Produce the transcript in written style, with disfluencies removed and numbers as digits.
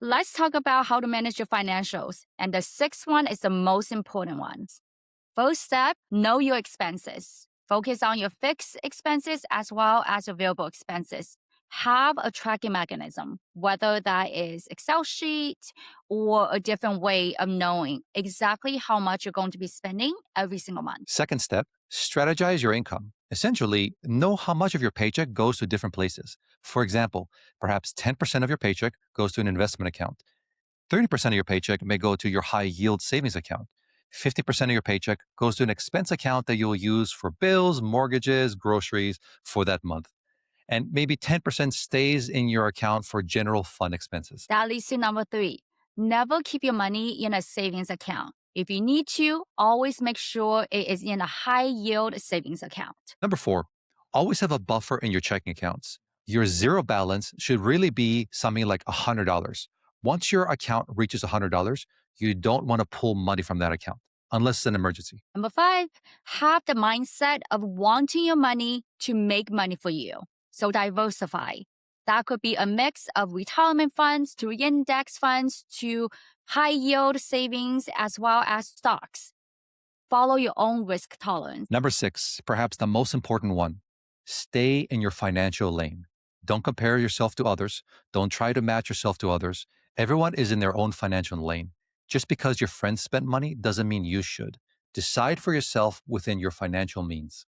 Let's talk about how to manage your financials. And the sixth one is the most important one. First step, know your expenses. Focus on your fixed expenses as well as your variable expenses. Have a tracking mechanism, whether that is Excel sheet or a different way of knowing exactly how much you're going to be spending every single month. Second step, strategize your income. Essentially, know how much of your paycheck goes to different places. For example, perhaps 10% of your paycheck goes to an investment account. 30% of your paycheck may go to your high yield savings account. 50% of your paycheck goes to an expense account that you'll use for bills, mortgages, groceries for that month. And maybe 10% stays in your account for general fund expenses. That leads to number three. Never keep your money in a savings account. If you need to, always make sure it is in a high yield savings account. Number four, always have a buffer in your checking accounts. Your zero balance should really be something like $100. Once your account reaches $100, you don't want to pull money from that account unless it's an emergency. Number five, have the mindset of wanting your money to make money for you. So diversify. That could be a mix of retirement funds to index funds to high yield savings as well as stocks. Follow your own risk tolerance. Number six, perhaps the most important one, stay in your financial lane. Don't compare yourself to others. Don't try to match yourself to others. Everyone is in their own financial lane. Just because your friends spent money doesn't mean you should. Decide for yourself within your financial means.